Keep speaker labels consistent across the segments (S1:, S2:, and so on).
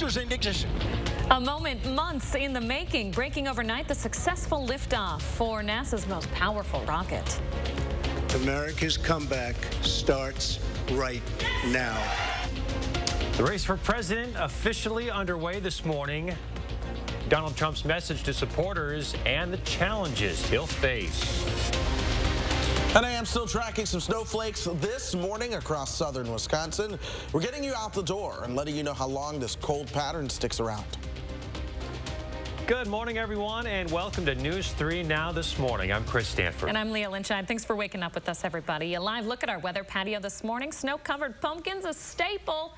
S1: Teasers in ignition.
S2: A moment months in the making, breaking overnight the successful liftoff for NASA's most powerful rocket.
S3: America's comeback starts right now.
S4: The race for president officially underway this morning. Donald Trump's message to supporters and the challenges he'll face.
S5: And I am still tracking some snowflakes this morning across southern Wisconsin. We're getting you out the door and letting you know how long this cold pattern sticks around.
S4: Good morning, everyone, and welcome to News 3 Now this morning. I'm Chris Stanford.
S2: And I'm Leah Lynchine. Thanks for waking up with us, everybody. A live look at our weather patio this morning. Snow-covered pumpkins, a staple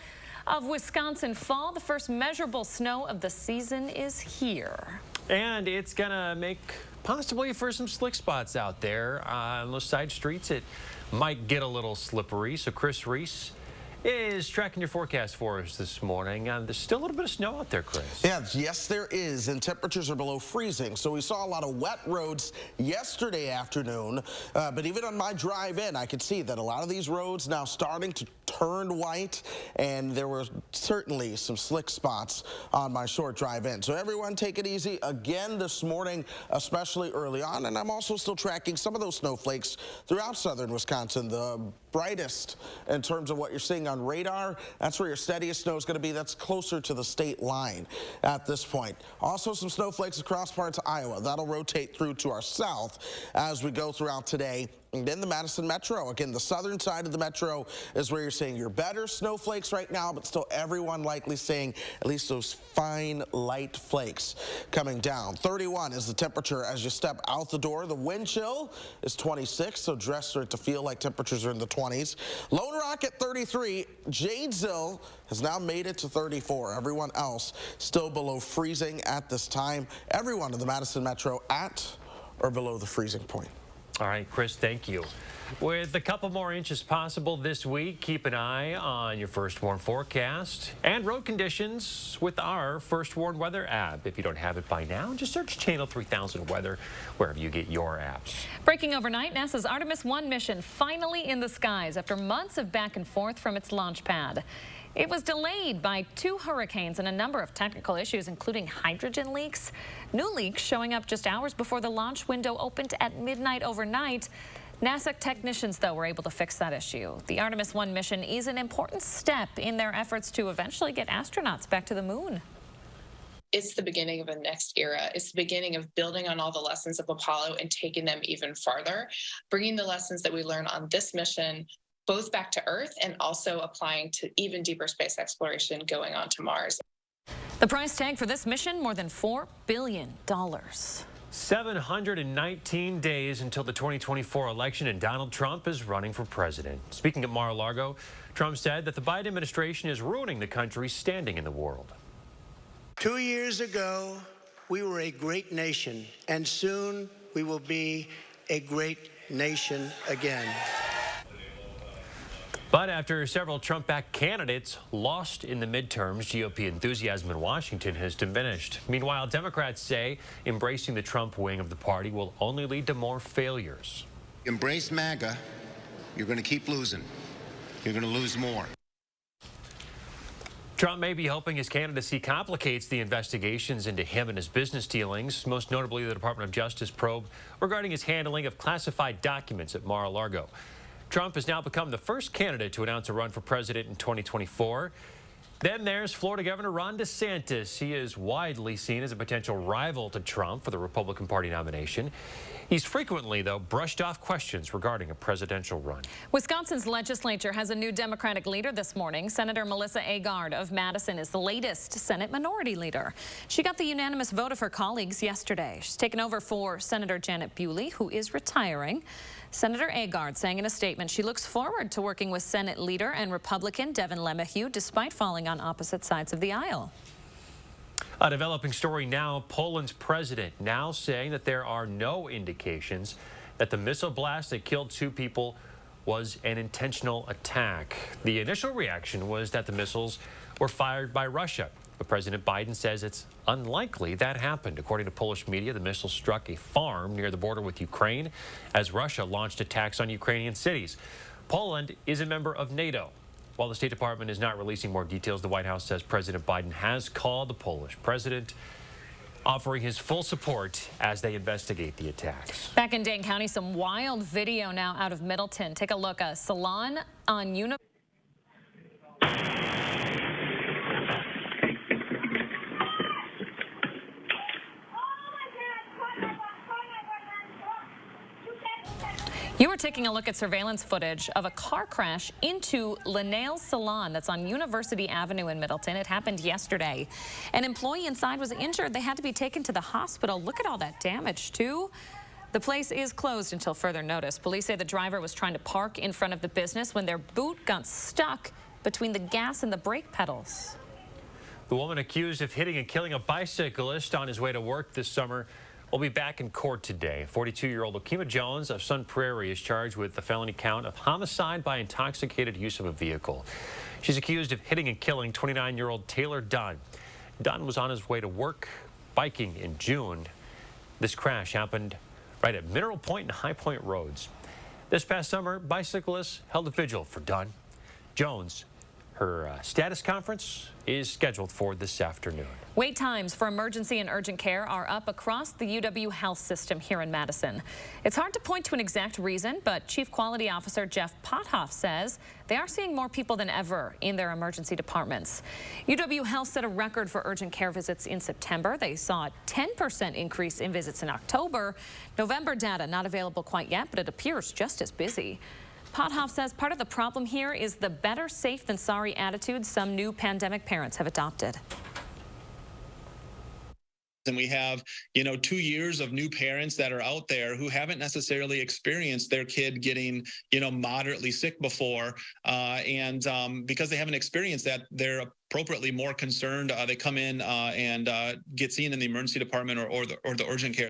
S2: of Wisconsin fall. The first measurable snow of the season is here.
S4: And it's going to make possibly for some slick spots out there on those side streets. It might get a little slippery. So Chris Reese is tracking your forecast for us this morning. There's still a little bit of snow out there, Chris.
S5: Yeah, yes, there is, and temperatures are below freezing. So we saw a lot of wet roads yesterday afternoon, but even on my drive in, I could see that a lot of these roads now starting to turn white, and there were certainly some slick spots on my short drive in. So everyone take it easy again this morning, especially early on, and I'm also still tracking some of those snowflakes throughout southern Wisconsin. The brightest in terms of what you're seeing on radar, that's where your steadiest snow is going to be. That's closer to the state line at this point. Also some snowflakes across parts of Iowa. That'll rotate through to our south as we go throughout today. And then the Madison metro. Again, the southern side of the metro is where you're seeing your better snowflakes right now, but still everyone likely seeing at least those fine light flakes coming down. 31 is the temperature as you step out the door. The wind chill is 26, so dress for it to feel like temperatures are in the 20s. Lone Rock at 33. Janesville has now made it to 34. Everyone else still below freezing at this time. Everyone in the Madison metro at or below the freezing point.
S4: All right, Chris, thank you. With a couple more inches possible this week, keep an eye on your First Warn forecast and road conditions with our First Warn weather app. If you don't have it by now, just search Channel 3000 Weather wherever you get your apps.
S2: Breaking overnight, NASA's Artemis 1 mission finally in the skies after months of back and forth from its launch pad. It was delayed by 2 hurricanes and a number of technical issues, including hydrogen leaks. New leaks showing up just hours before the launch window opened at midnight overnight. NASA technicians, though, were able to fix that issue. The Artemis 1 mission is an important step in their efforts to eventually get astronauts back to the moon.
S6: It's the beginning of a next era. It's the beginning of building on all the lessons of Apollo and taking them even farther, bringing the lessons that we learned on this mission both back to Earth and also applying to even deeper space exploration going on to Mars.
S2: The price tag for this mission, more than $4 billion.
S4: 719 days until the 2024 election, and Donald Trump is running for president. Speaking at Mar-a-Lago, Trump said that the Biden administration is ruining the country's standing in the world.
S3: 2 years ago, we were a great nation, and soon we will be a great nation again.
S4: But after several Trump-backed candidates lost in the midterms, GOP enthusiasm in Washington has diminished. Meanwhile, Democrats say embracing the Trump wing of the party will only lead to more failures.
S7: Embrace MAGA, you're going to keep losing. You're going to lose more.
S4: Trump may be hoping his candidacy complicates the investigations into him and his business dealings, most notably the Department of Justice probe regarding his handling of classified documents at Mar-a-Lago. Trump has now become the first candidate to announce a run for president in 2024. Then there's Florida Governor Ron DeSantis. He is widely seen as a potential rival to Trump for the Republican Party nomination. He's frequently, though, brushed off questions regarding a presidential run.
S2: Wisconsin's legislature has a new Democratic leader this morning. Senator Melissa Agard of Madison is the latest Senate minority leader. She got the unanimous vote of her colleagues yesterday. She's taken over for Senator Janet Bewley, who is retiring. Senator Agard saying in a statement she looks forward to working with Senate leader and Republican Devin LeMahieu despite falling on opposite sides of the aisle.
S4: A developing story now, Poland's president now saying that there are no indications that the missile blast that killed 2 people was an intentional attack. The initial reaction was that the missiles were fired by Russia. But President Biden says it's unlikely that happened. According to Polish media, the missile struck a farm near the border with Ukraine as Russia launched attacks on Ukrainian cities. Poland is a member of NATO. While the State Department is not releasing more details, the White House says President Biden has called the Polish president, offering his full support as they investigate the attacks.
S2: Back in Dane County, some wild video now out of Middleton. Take a look. A salon on You were taking a look at surveillance footage of a car crash into Linnell's Salon that's on University Avenue in Middleton. It happened yesterday. An employee inside was injured. They had to be taken to the hospital. Look at all that damage, too. The place is closed until further notice. Police say the driver was trying to park in front of the business when their boot got stuck between the gas and the brake pedals.
S4: The woman accused of hitting and killing a bicyclist on his way to work this summer will be back in court today. 42-year-old Okema Jones of Sun Prairie is charged with the felony count of homicide by intoxicated use of a vehicle. She's accused of hitting and killing 29-year-old Taylor Dunn. Dunn was on his way to work biking in June. This crash happened right at Mineral Point and High Point roads. This past summer, bicyclists held a vigil for Dunn. Jones, her status conference is scheduled for this afternoon.
S2: Wait times for emergency and urgent care are up across the UW health system here in Madison. It's hard to point to an exact reason, but Chief Quality Officer Jeff Pothoff says they are seeing more people than ever in their emergency departments. UW Health set a record for urgent care visits in September. They saw a 10% increase in visits in October. November data not available quite yet, but it appears just as busy. Pothoff says part of the problem here is the better safe than sorry attitude some new pandemic parents have adopted.
S1: And we have, 2 years of new parents that are out there who haven't necessarily experienced their kid getting, moderately sick before. And because they haven't experienced that, they're appropriately more concerned. They come in and get seen in the emergency department or the urgent care.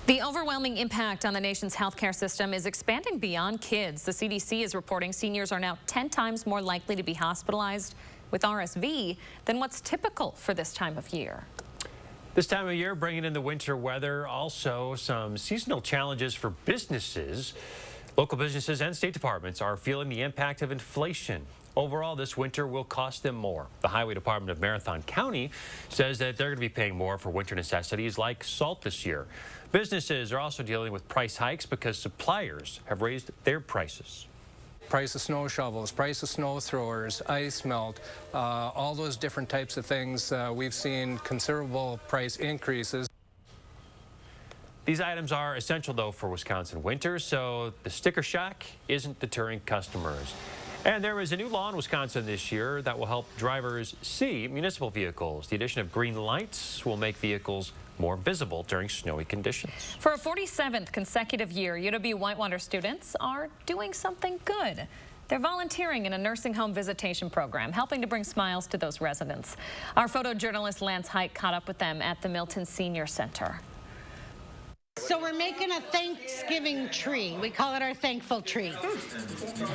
S2: The overwhelming impact on the nation's healthcare system is expanding beyond kids. The CDC is reporting seniors are now 10 times more likely to be hospitalized with RSV than what's typical for this time of year.
S4: This time of year, bringing in the winter weather, also some seasonal challenges for businesses. Local businesses and state departments are feeling the impact of inflation. Overall, this winter will cost them more. The Highway Department of Marathon County says that they're going to be paying more for winter necessities like salt this year. Businesses are also dealing with price hikes because suppliers have raised their prices.
S8: Price of snow shovels, price of snow throwers, ice melt, all those different types of things. We've seen considerable price increases.
S4: These items are essential, though, for Wisconsin winter, so the sticker shock isn't deterring customers. And there is a new law in Wisconsin this year that will help drivers see municipal vehicles. The addition of green lights will make vehicles more visible during snowy conditions.
S2: For a 47th consecutive year, UW Whitewater students are doing something good. They're volunteering in a nursing home visitation program, helping to bring smiles to those residents. Our photojournalist Lance Hike caught up with them at the Milton Senior Center.
S9: So we're making a Thanksgiving tree. We call it our thankful tree.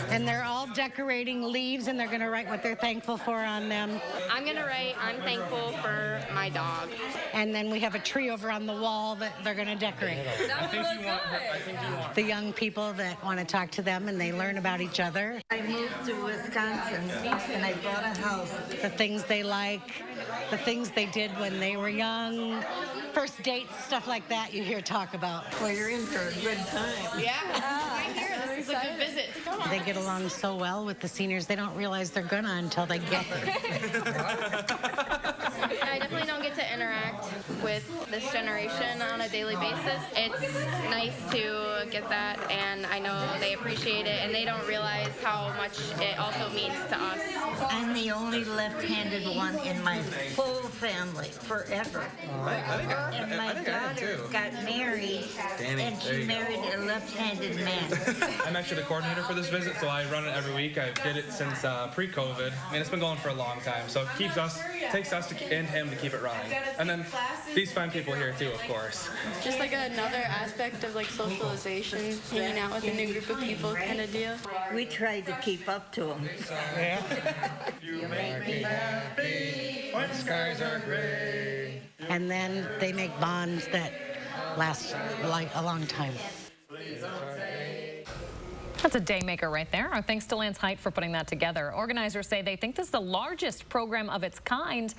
S9: And they're all decorating leaves, and they're going to write what they're thankful for on them.
S10: I'm going to write, I'm thankful for my dog.
S9: And then we have a tree over on the wall that they're going to decorate.
S10: I think you want
S9: The young people that want to talk to them, and they learn about each other.
S11: I moved to Wisconsin, and I bought a house.
S9: The things they like, the things they did when they were young, first dates, stuff like that you hear talk about.
S11: Well, you're in for a good time.
S10: Yeah, I hear this is a good visit.
S9: They get along so well with the seniors, they don't realize they're gonna until they get here.
S10: I definitely don't get to interact with this generation on a daily basis. It's nice to get that, and I know they appreciate it, and they don't realize how much it also means to us.
S11: I'm the only left-handed one in my whole family, forever. And my daughter got married, and she married a left-handed man.
S12: I'm actually the coordinator for this visit, so I run it every week. I did it since pre-COVID. I mean, it's been going for a long time, so it takes us and him to keep it running. And then these fine people here too, of course.
S10: Just like another aspect of like socialization, hanging out with a new group of people kind of deal.
S11: We tried to keep up to them.
S12: Yeah. You make me happy when skies are gray.
S9: And then they make bonds that last like a long time.
S2: That's a day maker right there. Our thanks to Lance Height for putting that together. Organizers say they think this is the largest program of its kind,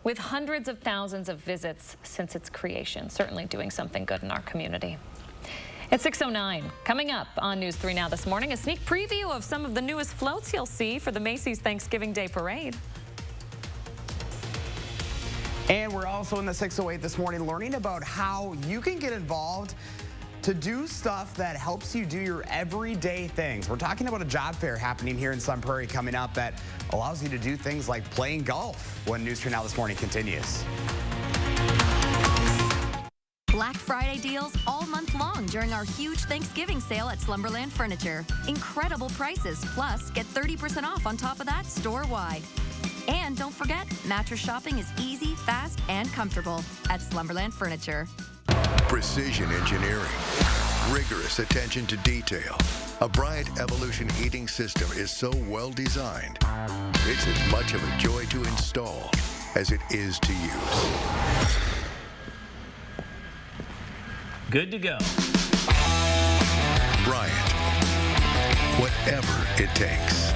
S2: with hundreds of thousands of visits since its creation. Certainly doing something good in our community. At 6:09, coming up on News 3 Now this morning, a sneak preview of some of the newest floats you'll see for the Macy's Thanksgiving Day Parade.
S13: And we're also in the 608 this morning learning about how you can get involved to do stuff that helps you do your everyday things. We're talking about a job fair happening here in Sun Prairie coming up that allows you to do things like playing golf when News 3 Now this morning continues.
S14: Black Friday deals all month long during our huge Thanksgiving sale at Slumberland Furniture. Incredible prices, plus get 30% off on top of that store-wide. And don't forget, mattress shopping is easy, fast, and comfortable at Slumberland Furniture.
S15: Precision engineering, rigorous attention to detail. A Bryant Evolution heating system is so well designed, it's as much of a joy to install as it is to use.
S4: Good to go.
S15: Bryant, whatever it takes.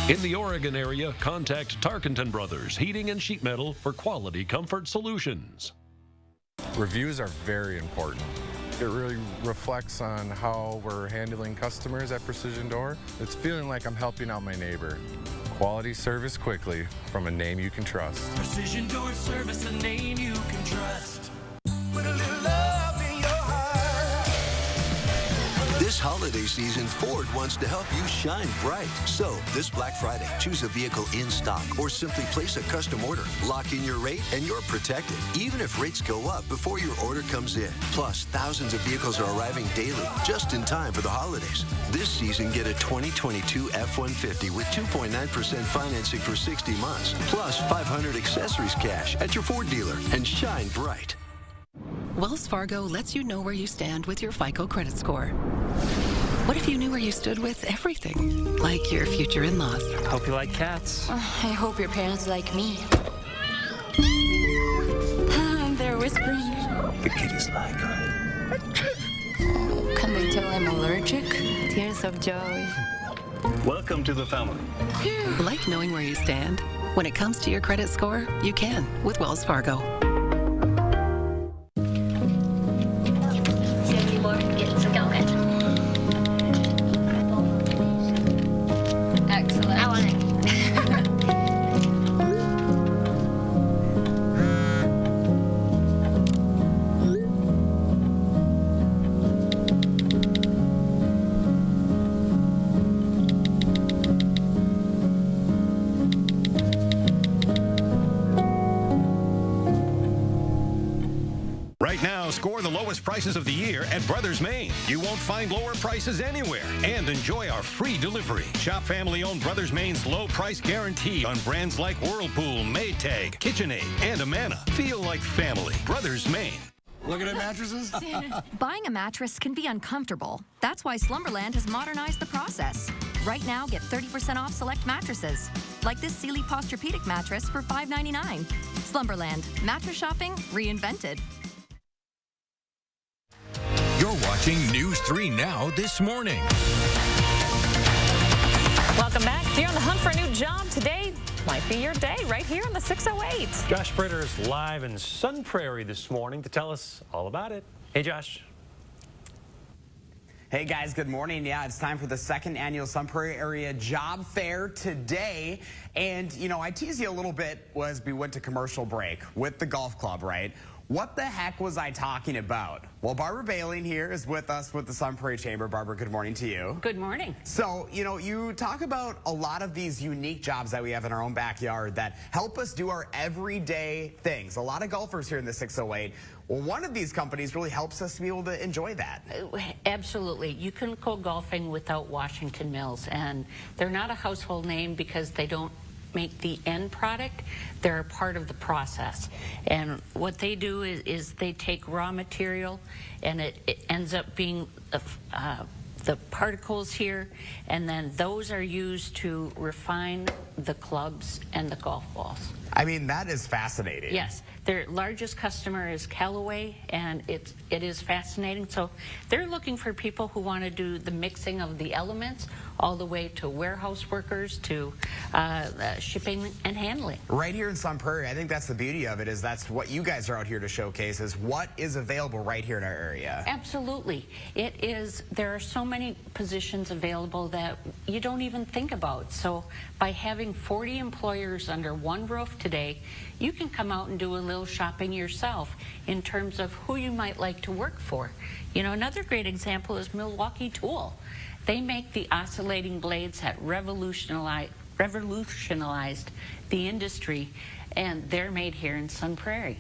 S16: In the Oregon area, contact Tarkenton Brothers Heating and Sheet Metal for quality comfort solutions.
S17: Reviews are very important. It really reflects on how we're handling customers at Precision Door. It's feeling like I'm helping out my neighbor. Quality service quickly from a name you can trust.
S18: Precision Door Service, a name you can trust. Put a little love in your heart.
S19: This holiday season, Ford wants to help you shine bright. So, this Black Friday, choose a vehicle in stock or simply place a custom order. Lock in your rate and you're protected, even if rates go up before your order comes in. Plus, thousands of vehicles are arriving daily, just in time for the holidays. This season, get a 2022 F-150 with 2.9% financing for 60 months, plus 500 accessories cash at your Ford dealer, and shine bright.
S20: Wells Fargo lets you know where you stand with your FICO credit score. What if you knew where you stood with everything, like your future in-laws?
S21: Hope you like cats.
S22: I hope your parents like me. They're whispering.
S21: The kitties like her.
S22: Oh, can they tell I'm allergic? Tears of joy.
S21: Welcome to the family.
S20: Like knowing where you stand? When it comes to your credit score, you can with Wells Fargo.
S23: Right now, score the lowest prices of the year at Brothers Maine. You won't find lower prices anywhere. And enjoy our free delivery. Shop family-owned Brothers Maine's low price guarantee on brands like Whirlpool, Maytag, KitchenAid, and Amana. Feel like family. Brothers Maine.
S24: Looking at mattresses?
S14: Buying a mattress can be uncomfortable. That's why Slumberland has modernized the process. Right now, get 30% off select mattresses, like this Sealy Posturepedic mattress for $5.99. Slumberland, mattress shopping reinvented.
S25: You're watching News 3 Now this morning.
S2: Welcome back. If you're on the hunt for a new job, today might be your day right here on the 608.
S4: Josh Britter is live in Sun Prairie this morning to tell us all about it. Hey, Josh.
S13: Hey guys, good morning. Yeah, it's time for the second annual Sun Prairie Area Job Fair today. And, you know, I teased you a little bit as we went to commercial break with the golf club, right? What the heck was I talking about? Well, Barbara Bailing here is with us with the Sun Prairie Chamber. Barbara, good morning to you.
S26: Good morning.
S13: So, you know, you talk about a lot of these unique jobs that we have in our own backyard that help us do our everyday things. A lot of golfers here in the 608. Well, one of these companies really helps us to be able to enjoy that.
S26: Absolutely. You can go golfing without Washington Mills, and they're not a household name because they don't make the end product. They're a part of the process. And what they do is they take raw material, and it ends up being the particles here, and then those are used to refine the clubs and the golf balls.
S13: I mean, that is fascinating.
S26: Yes, their largest customer is Callaway, and it is fascinating. So they're looking for people who want to do the mixing of the elements all the way to warehouse workers to shipping and handling.
S13: Right here in Sun Prairie, I think that's the beauty of it, is that's what you guys are out here to showcase, is what is available right here in our area.
S26: Absolutely. It is. There are so many positions available that you don't even think about. So by having 40 employers under one roof today, you can come out and do a little shopping yourself in terms of who you might like to work for. You know, another great example is Milwaukee Tool. They make the oscillating blades that revolutionized the industry, and they're made here in Sun Prairie.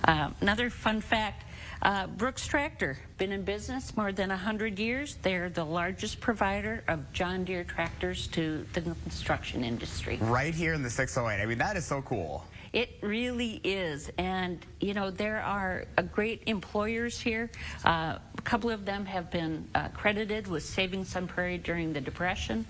S26: Another fun fact, Brooks Tractor, been in business more than 100 years. They're the largest provider of John Deere tractors to the construction industry.
S13: Right here in the 608. I mean, that is so cool.
S26: It really is, and you know, there are great employers here. A couple of them have been credited with saving Sun Prairie during the Depression.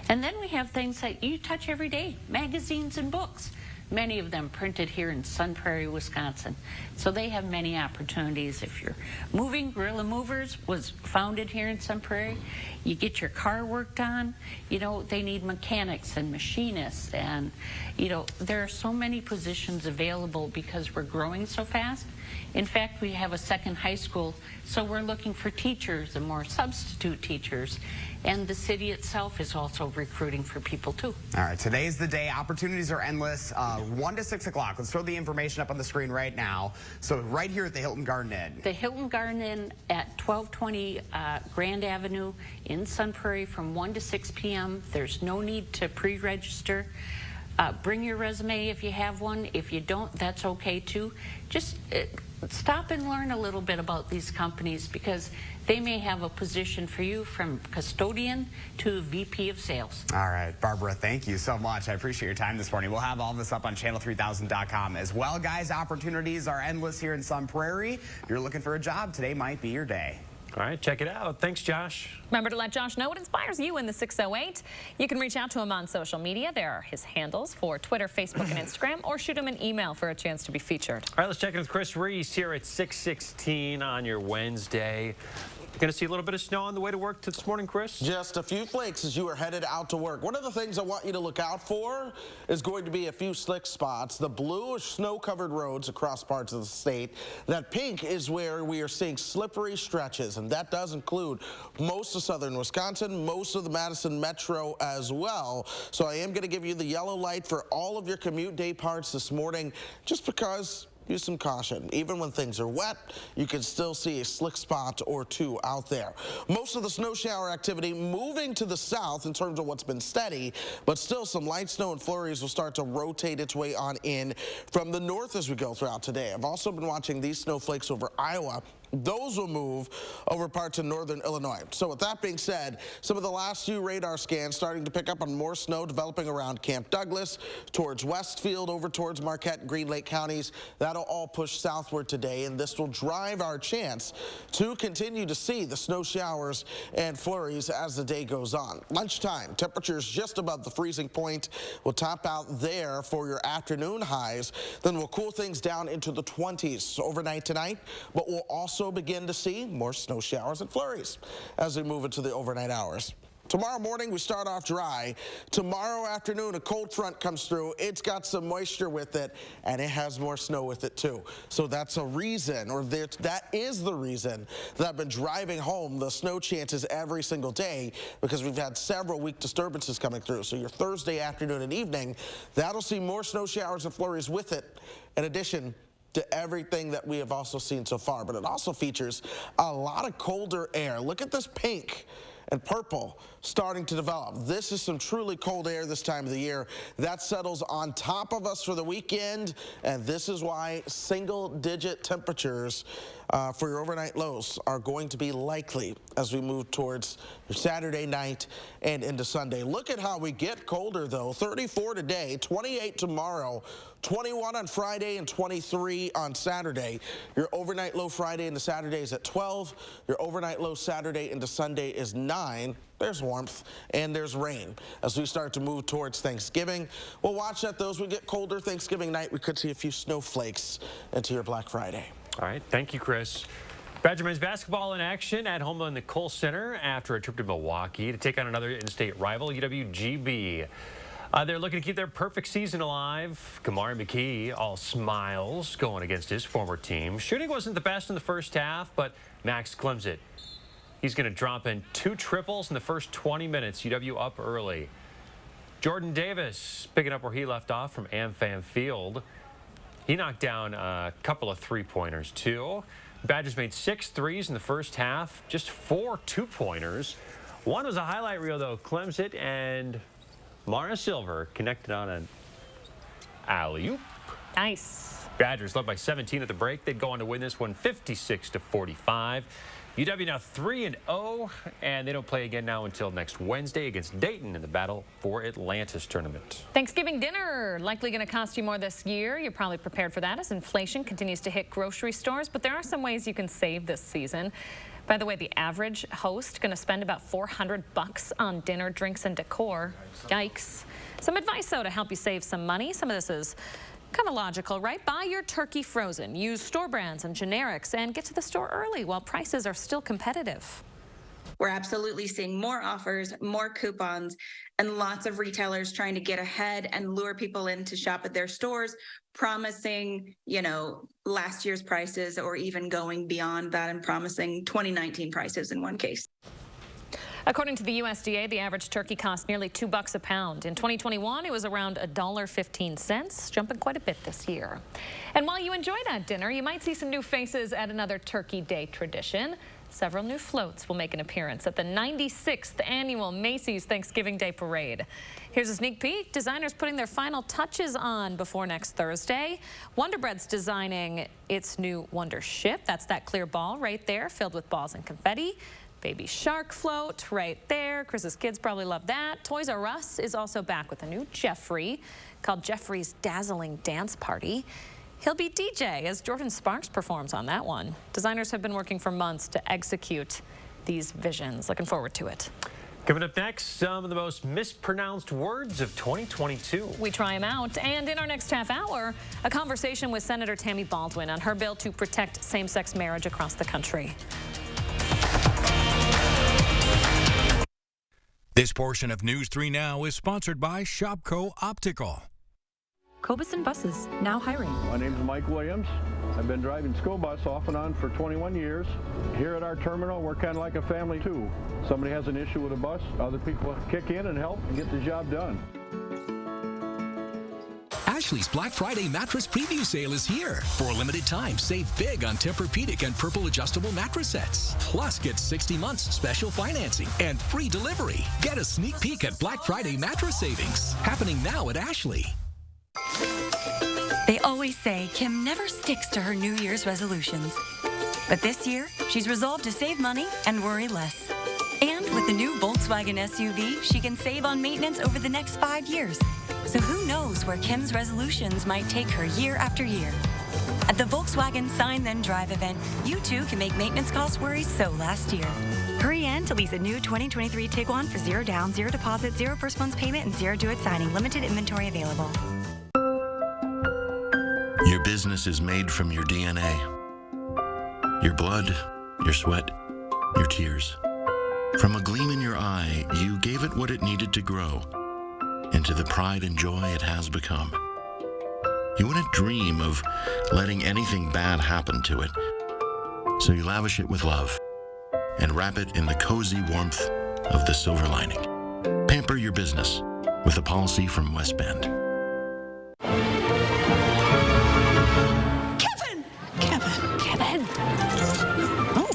S26: And then we have things that you touch every day, magazines and books. Many of them printed here in Sun Prairie, Wisconsin. So they have many opportunities. If you're moving, Guerrilla Movers was founded here in Sun Prairie. You get your car worked on. You know, they need mechanics and machinists. And, you know, there are so many positions available because we're growing so fast. In fact, we have a second high school, so we're looking for teachers and more substitute teachers. And the city itself is also recruiting for people, too.
S13: All right, today's the day. Opportunities are endless. 1 to 6 o'clock. Let's throw the information up on the screen right now. So right here at the Hilton Garden Inn.
S26: The Hilton Garden Inn at 1220 Grand Avenue in Sun Prairie from 1 to 6 p.m. There's no need to pre-register. Bring your resume if you have one. If you don't, that's okay, too. Just stop and learn a little bit about these companies, because they may have a position for you from custodian to VP of sales.
S13: All right, Barbara, thank you so much. I appreciate your time this morning. We'll have all this up on channel3000.com as well. Guys, opportunities are endless here in Sun Prairie. If you're looking for a job, today might be your day.
S4: All right, check it out. Thanks, Josh.
S2: Remember to let Josh know what inspires you in the 608. You can reach out to him on social media. There are his handles for Twitter, Facebook, and Instagram, or shoot him an email for a chance to be featured.
S4: All right, let's check in with Chris Reese here at 6:16 on your Wednesday. Going to see a little bit of snow on the way to work this morning, Chris?
S1: Just a few flakes as you are headed out to work. One of the things I want you to look out for is going to be a few slick spots. The blue is snow-covered roads across parts of the state. That pink is where we are seeing slippery stretches, and that does include most of southern Wisconsin, most of the Madison metro as well. So I am going to give you the yellow light for all of your commute day parts this morning, just because use some caution. Even when things are wet, you can still see a slick spot or two out there. Most of the snow shower activity moving to the south in terms of what's been steady, but still some light snow and flurries will start to rotate its way on in from the north as we go throughout today. I've also been watching these snowflakes over Iowa. Those will move over parts of northern Illinois. So with that being said, some of the last few radar scans starting to pick up on more snow developing around Camp Douglas, towards Westfield, over towards Marquette and Green Lake counties. That'll all push southward today, and this will drive our chance to continue to see the snow showers and flurries as the day goes on. Lunchtime, temperatures just above the freezing point will top out there for your afternoon highs. Then we'll cool things down into the 20s overnight tonight, but we'll also begin to see more snow showers and flurries as we move into the overnight hours. Tomorrow morning, we start off dry. Tomorrow afternoon, a cold front comes through. It's got some moisture with it, and it has more snow with it, too. So that's a reason, or that is the reason that I've been driving home the snow chances every single day, because we've had several weak disturbances coming through. So your Thursday afternoon and evening, that'll see more snow showers and flurries with it, in addition to everything that we have also seen so far. But it also features a lot of colder air. Look at this pink and purple starting to develop. This is some truly cold air this time of the year. That settles on top of us for the weekend, and this is why single-digit temperatures for your overnight lows are going to be likely as we move towards your Saturday night and into Sunday. Look at how we get colder, though. 34 today, 28 tomorrow, 21 on Friday, and 23 on Saturday. Your overnight low Friday into Saturday is at 12. Your overnight low Saturday into Sunday is 9. There's warmth and there's rain as we start to move towards Thanksgiving. We'll watch that, though, as we get colder. Thanksgiving night, we could see a few snowflakes into your Black Friday.
S4: All right, thank you, Chris. Badger men's basketball in action at home in the Kohl Center after a trip to Milwaukee to take on another in-state rival, UWGB. They're looking to keep their perfect season alive. Kamari McKee, all smiles, going against his former team. Shooting wasn't the best in the first half, but Max Klimzit, he's going to drop in 2 triples in the first 20 minutes. UW up early. Jordan Davis picking up where he left off from AmFam Field. He knocked down a couple of three-pointers, too. Badgers made 6 threes in the first half, just 4 two-pointers. One was a highlight reel, though. Klimzit and Mara Silver connected on an alley-oop.
S2: Nice.
S4: Badgers led by 17 at the break. They'd go on to win this one 56-45. UW now 3-0, and they don't play again now until next Wednesday against Dayton in the Battle for Atlantis tournament.
S2: Thanksgiving dinner likely going to cost you more this year. You're probably prepared for that as inflation continues to hit grocery stores, but there are some ways you can save this season. By the way, the average host going to spend about $400 on dinner, drinks, and decor. Yikes. Some advice, though, to help you save some money. Some of this is kind of logical, right? Buy your turkey frozen. Use store brands and generics and get to the store early while prices are still competitive.
S3: We're absolutely seeing more offers, more coupons, and lots of retailers trying to get ahead and lure people in to shop at their stores, promising, last year's prices or even going beyond that and promising 2019 prices in one case.
S2: According to the USDA, the average turkey cost nearly $2 a pound. In 2021, it was around $1.15, jumping quite a bit this year. And while you enjoy that dinner, you might see some new faces at another Turkey Day tradition. Several new floats will make an appearance at the 96th annual Macy's Thanksgiving Day Parade. Here's a sneak peek. Designers putting their final touches on before next Thursday. Wonder Bread's designing its new Wonder Ship. That's that clear ball right there, filled with balls and confetti. Baby shark float right there. Chris's kids probably love that. Toys R Us is also back with a new Jeffrey called Jeffrey's Dazzling Dance Party. He'll be DJ as Jordan Sparks performs on that one. Designers have been working for months to execute these visions. Looking forward to it.
S4: Coming up next, some of the most mispronounced words of 2022.
S2: We try them out. And in our next half hour, a conversation with Senator Tammy Baldwin on her bill to protect same-sex marriage across the country.
S25: This portion of News 3 Now is sponsored by Shopco Optical.
S5: Cobuson Buses, now hiring.
S6: My name is Mike Williams. I've been driving school bus off and on for 21 years. Here at our terminal, we're kind of like a family too. Somebody has an issue with a bus, other people kick in and help and get the job done.
S7: Ashley's Black Friday mattress preview sale is here. For a limited time, save big on Tempur-Pedic and Purple adjustable mattress sets. Plus, get 60 months special financing and free delivery. Get a sneak peek at Black Friday mattress savings. Happening now at Ashley.
S8: They always say Kim never sticks to her New Year's resolutions. But this year, she's resolved to save money and worry less. And with the new Volkswagen SUV, she can save on maintenance over the next 5 years. So who knows where Kim's resolutions might take her year after year. At the Volkswagen Sign Then Drive event, you too can make maintenance cost worries so last year. Hurry in to lease a new 2023 Tiguan for 0 down, 0 deposit, 0 first month's payment, and 0 do it signing. Limited inventory available.
S24: Your business is made from your DNA. Your blood, your sweat, your tears. From a gleam in your eye, you gave it what it needed to grow into the pride and joy it has become. You wouldn't dream of letting anything bad happen to it. So you lavish it with love and wrap it in the cozy warmth of the silver lining. Pamper your business with a policy from West Bend.
S20: Kevin! Oh,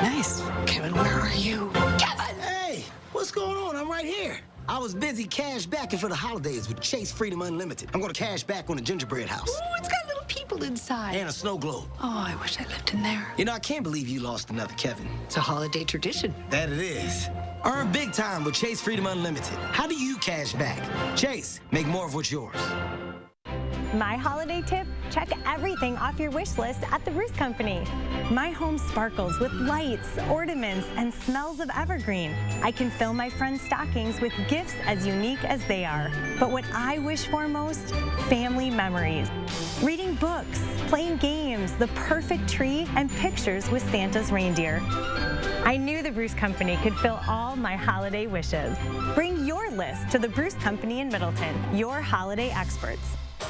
S20: nice. Kevin, where are you?
S27: Kevin! Hey, what's going on? I'm right here. I was busy cash backing for the holidays with Chase Freedom Unlimited. I'm going to cash back on the gingerbread house.
S20: Ooh, it's got a little peep people inside.
S27: And a snow globe.
S20: Oh, I wish I lived in there.
S27: You know, I can't believe you lost another Kevin.
S20: It's a holiday tradition.
S27: That it is. Earn big time with Chase Freedom Unlimited. How do you cash back? Chase, make more of what's yours.
S9: My holiday tip, check everything off your wish list at the Bruce Company. My home sparkles with lights, ornaments, and smells of evergreen. I can fill my friends' stockings with gifts as unique as they are. But what I wish for most, family memories. Reading books, playing games, the perfect tree, and pictures with Santa's reindeer. I knew the Bruce Company could fill all my holiday wishes. Bring your list to the Bruce Company in Middleton, your holiday experts.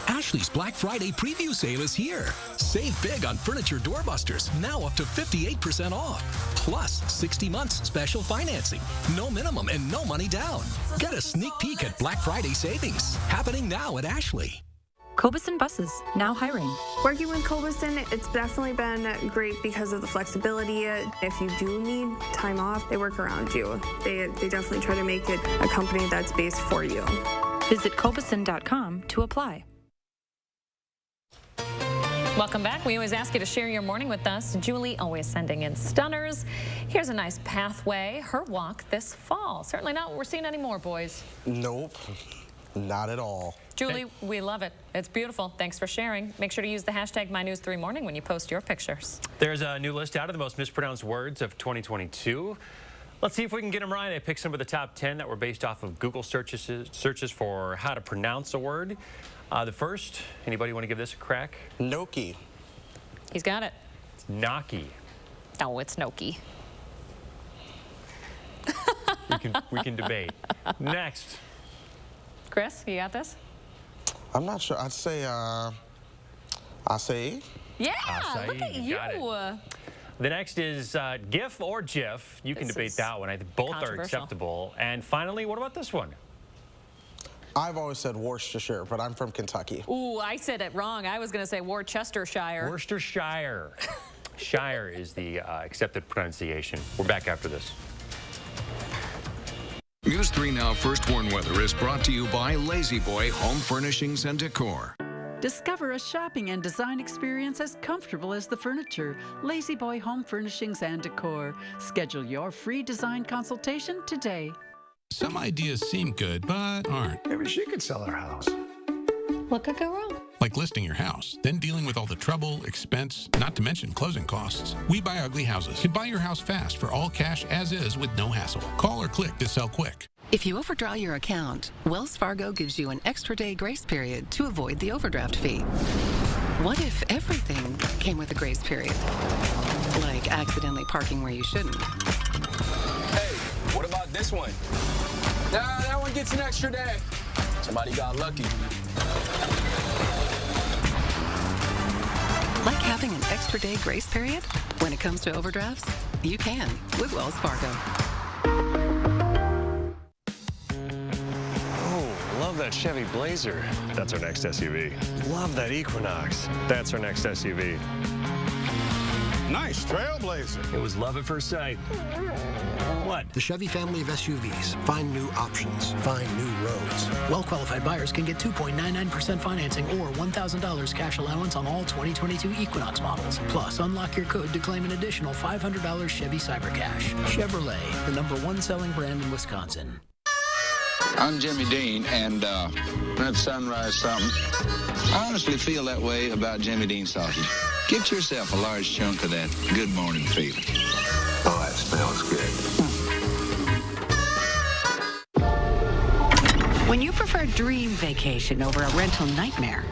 S7: Ashley's Black Friday preview sale is here. Save big on furniture doorbusters, now up to 58% off. Plus, 60 months special financing. No minimum and no money down. Get a sneak peek at Black Friday savings. Happening now at Ashley.
S5: Courtroom buses, now hiring.
S10: Working with Courtroom, it's definitely been great because of the flexibility. If you do need time off, they work around you. They definitely try to make it a company that's based for you.
S5: Visit courtroom.com to apply.
S2: Welcome back. We always ask you to share your morning with us. Julie always sending in stunners. Here's a nice pathway, her walk this fall. Certainly not what we're seeing anymore, boys.
S1: Nope, not at all.
S2: Julie, we love it. It's beautiful. Thanks for sharing. Make sure to use the hashtag MyNews3Morning when you post your pictures.
S4: There's a new list out of the most mispronounced words of 2022. Let's see if we can get them right. I picked some of the top 10 that were based off of Google searches for how to pronounce a word. The first, anybody want to give this a crack?
S1: Gnocchi.
S2: He's got it.
S4: It's gnocchi.
S2: No, it's gnocchi.
S4: we can debate. Next.
S2: Chris, you got this?
S1: I'm not sure. I'd say, acai.
S2: Yeah,
S4: Acai,
S2: look at
S4: you got it. The next is GIF or GIF. You can debate that one. I think both are acceptable. And finally, what about this one?
S1: I've always said Worcestershire, but I'm from Kentucky.
S2: Ooh, I said it wrong. I was going to say Worcestershire.
S4: Worcestershire. Shire is the accepted pronunciation. We're back after this.
S25: News 3 Now First Warn Weather is brought to you by Lazy Boy Home Furnishings and Decor.
S11: Discover a shopping and design experience as comfortable as the furniture. Lazy Boy Home Furnishings and Decor. Schedule your free design consultation today.
S12: Some ideas seem good, but aren't.
S15: Maybe she could sell her house.
S14: What could go wrong?
S12: Like listing your house, then dealing with all the trouble, expense, not to mention closing costs. We Buy Ugly Houses can buy your house fast for all cash as is with no hassle. Call or click to sell quick.
S20: If you overdraw your account, Wells Fargo gives you an extra day grace period to avoid the overdraft fee. What if everything came with a grace period? Like accidentally parking where you shouldn't.
S16: Hey, what about this one? Nah, that one gets an extra day. Somebody got lucky.
S20: Like having an extra day grace period? When it comes to overdrafts, you can with Wells Fargo.
S21: Love that Chevy Blazer. That's our next SUV. Love that Equinox. That's our next SUV.
S12: Nice Trailblazer.
S21: It was love at first sight. What?
S17: The Chevy family of SUVs. Find new options. Find new roads. Well-qualified buyers can get 2.99% financing or $1,000 cash allowance on all 2022 Equinox models. Plus, unlock your code to claim an additional $500 Chevy Cybercash. Chevrolet, the #1 selling brand in Wisconsin.
S28: I'm Jimmy Dean, and that sunrise something. I honestly feel that way about Jimmy Dean sausage. Get yourself a large chunk of that good morning feeling. Oh, that smells good.
S29: When you prefer dream vacation over a rental nightmare,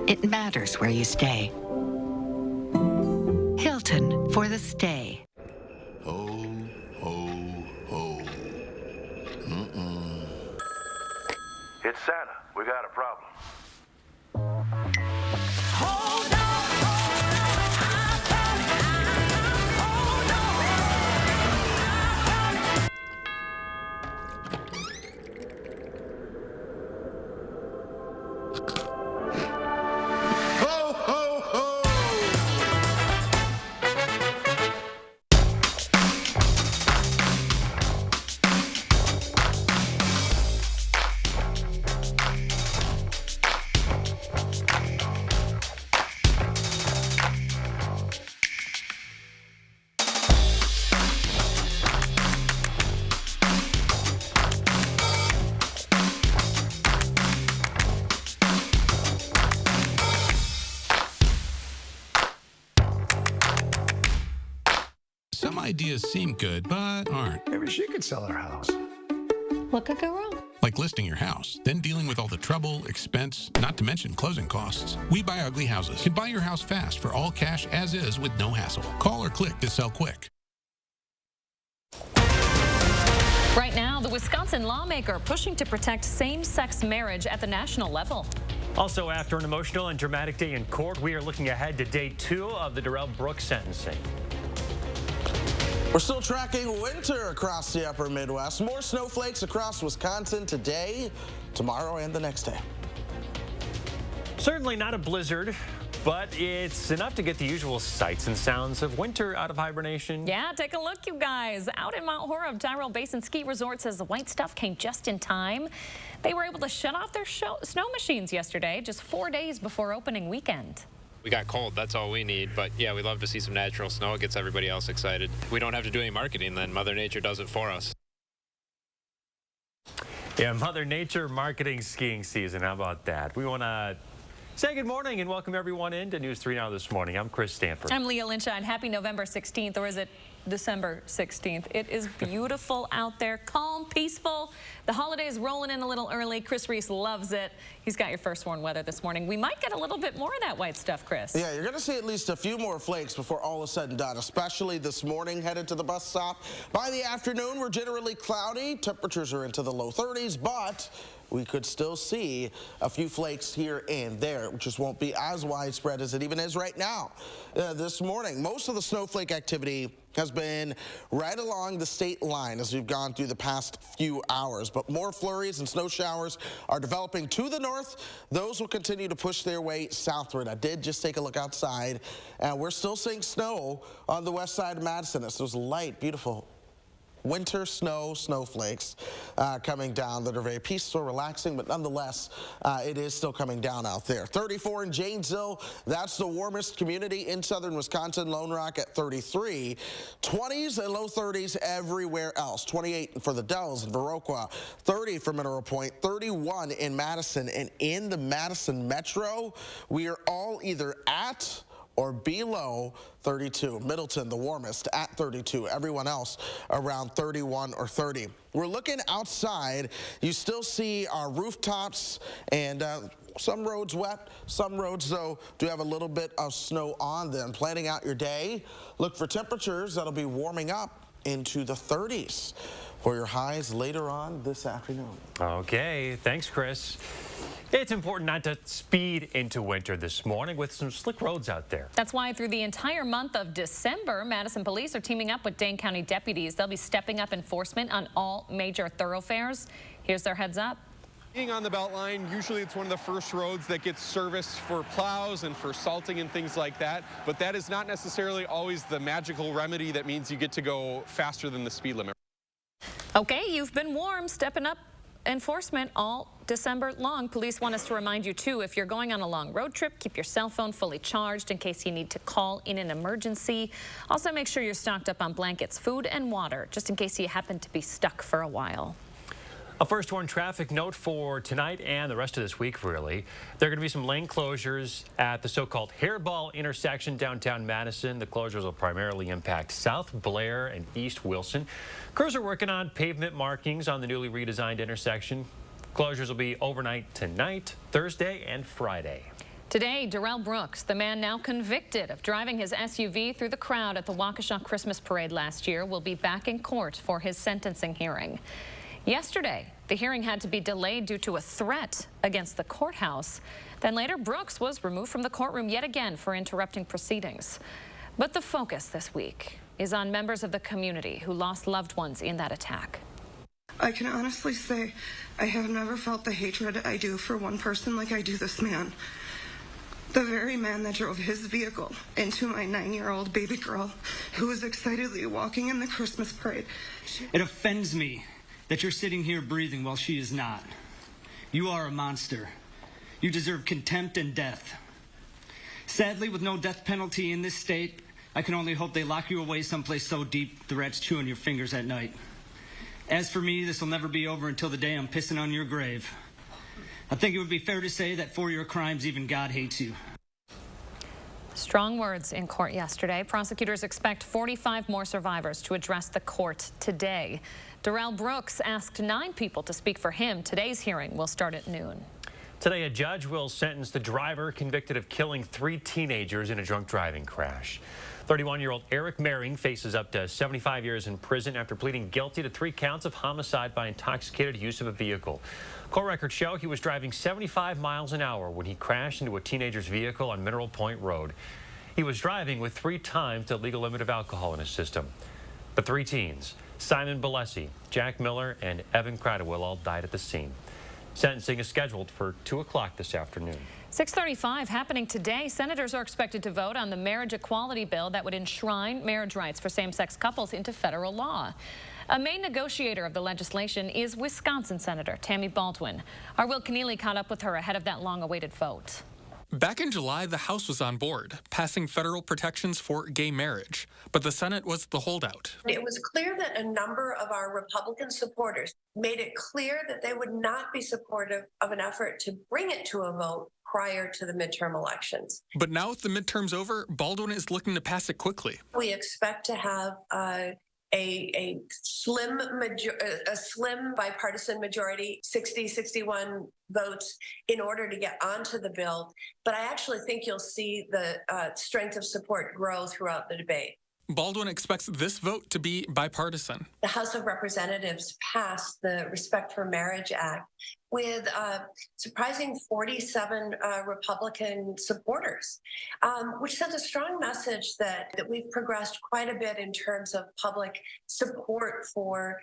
S29: it matters where you stay. Hilton for the stay.
S17: Ho, ho, ho.
S21: It's Santa. We got a problem.
S12: ideas seem good, but aren't.
S21: Maybe she could sell her house.
S9: What could go wrong?
S12: Like listing your house, then dealing with all the trouble, expense, not to mention closing costs. We Buy Ugly Houses can buy your house fast for all cash as is with no hassle. Call or click to sell quick.
S2: Right now, the Wisconsin lawmaker pushing to protect same-sex marriage at the national level.
S4: Also, after an emotional and dramatic day in court, we are looking ahead to day 2 of the Darrell Brooks sentencing.
S1: We're still tracking winter across the upper Midwest. More snowflakes across Wisconsin today, tomorrow, and the next day.
S4: Certainly not a blizzard, but it's enough to get the usual sights and sounds of winter out of hibernation.
S2: Yeah, take a look, you guys. Out in Mount Horeb, Tyrrell Basin Ski Resort says the white stuff came just in time. They were able to shut off their snow machines yesterday, just 4 days before opening weekend.
S3: We got cold, that's all we need, but yeah, we love to see some natural snow. It gets everybody else excited. We don't have to do any marketing then. Mother Nature does it for us.
S4: Yeah, Mother Nature marketing skiing season. How about that? We want to say good morning and welcome everyone into News 3 Now this morning. I'm Chris Stanford.
S2: I'm Leah Lynchine. Happy November 16th, or is it December 16th? It is beautiful out there, calm, peaceful. The holiday is rolling in a little early. Chris Reese loves it. He's got your first warn weather this morning. We might get a little bit more of that white stuff, Chris.
S1: Yeah, you're going to see at least a few more flakes before all is said and done, especially this morning headed to the bus stop. By the afternoon, we're generally cloudy. Temperatures are into the low 30s, but we could still see a few flakes here and there, which just won't be as widespread as it even is right now. This morning, most of the snowflake activity has been right along the state line as we've gone through the past few hours. But more flurries and snow showers are developing to the north. Those will continue to push their way southward. I did just take a look outside, and we're still seeing snow on the west side of Madison. It's those light, beautiful winter snowflakes coming down that are very peaceful, relaxing, but nonetheless, it is still coming down out there. 34 in Janesville, that's the warmest community in southern Wisconsin. Lone Rock at 33. 20s and low 30s everywhere else. 28 for the Dells and Viroqua. 30 for Mineral Point. 31 in Madison. And in the Madison Metro, we are all either at or below 32. Middleton, the warmest, at 32. Everyone else around 31 or 30. We're looking outside. You still see our rooftops and some roads wet. Some roads, though, do have a little bit of snow on them. Planning out your day, look for temperatures that'll be warming up into the 30s for your highs later on this afternoon.
S4: Okay, thanks, Chris. It's important not to speed into winter this morning with some slick roads out there.
S2: That's why through the entire month of December, Madison police are teaming up with Dane County deputies. They'll be stepping up enforcement on all major thoroughfares. Here's their heads up.
S6: Being on the Beltline, usually it's one of the first roads that gets serviced for plows and for salting and things like that, but that is not necessarily always the magical remedy that means you get to go faster than the speed limit.
S2: Okay, you've been warned. Stepping up enforcement all December long. Police want us to remind you too, if you're going on a long road trip, keep your cell phone fully charged in case you need to call in an emergency. Also make sure you're stocked up on blankets, food, and water, just in case you happen to be stuck for a while.
S4: A first warn traffic note for tonight and the rest of this week, really. There are going to be some lane closures at the so-called Hairball intersection downtown Madison. The closures will primarily impact South Blair and East Wilson. Crews are working on pavement markings on the newly redesigned intersection. Closures will be overnight tonight, Thursday, and Friday.
S2: Today, Darrell Brooks, the man now convicted of driving his SUV through the crowd at the Waukesha Christmas parade last year, will be back in court for his sentencing hearing. Yesterday, the hearing had to be delayed due to a threat against the courthouse. Then later, Brooks was removed from the courtroom yet again for interrupting proceedings. But the focus this week is on members of the community who lost loved ones in that attack.
S13: I can honestly say I have never felt the hatred I do for one person like I do this man. The very man that drove his vehicle into my 9-year-old baby girl who was excitedly walking in the Christmas parade.
S15: It offends me that you're sitting here breathing while she is not. You are a monster. You deserve contempt and death. Sadly, with no death penalty in this state, I can only hope they lock you away someplace so deep the rats chew on your fingers at night. As for me, this will never be over until the day I'm pissing on your grave. I think it would be fair to say that for your crimes, even God hates you.
S2: Strong words in court yesterday. Prosecutors expect 45 more survivors to address the court today. Darrell Brooks asked 9 people to speak for him. Today's hearing will start at noon.
S4: Today, a judge will sentence the driver convicted of killing 3 teenagers in a drunk driving crash. 31-year-old Eric Mehring faces up to 75 years in prison after pleading guilty to 3 counts of homicide by intoxicated use of a vehicle. Court records show he was driving 75 miles an hour when he crashed into a teenager's vehicle on Mineral Point Road. He was driving with 3 times the legal limit of alcohol in his system. The 3 teens, Simon Balesi, Jack Miller, and Evan Cradwell, all died at the scene. Sentencing is scheduled for 2 o'clock this afternoon.
S2: 6:35 happening today. Senators are expected to vote on the marriage equality bill that would enshrine marriage rights for same-sex couples into federal law. A main negotiator of the legislation is Wisconsin Senator Tammy Baldwin. Our Will Keneally caught up with her ahead of that long-awaited vote.
S7: Back in July, the House was on board, passing federal protections for gay marriage, but the Senate was the holdout.
S8: It was clear that a number of our Republican supporters made it clear that they would not be supportive of an effort to bring it to a vote prior to the midterm elections.
S7: But now with the midterms over, Baldwin is looking to pass it quickly.
S8: We expect to have a slim bipartisan majority, 60-61 votes, in order to get onto the bill. But I actually think you'll see the strength of support grow throughout the debate.
S7: Baldwin expects this vote to be bipartisan.
S8: The House of Representatives passed the Respect for Marriage Act with a surprising 47 Republican supporters, which sends a strong message that we've progressed quite a bit in terms of public support for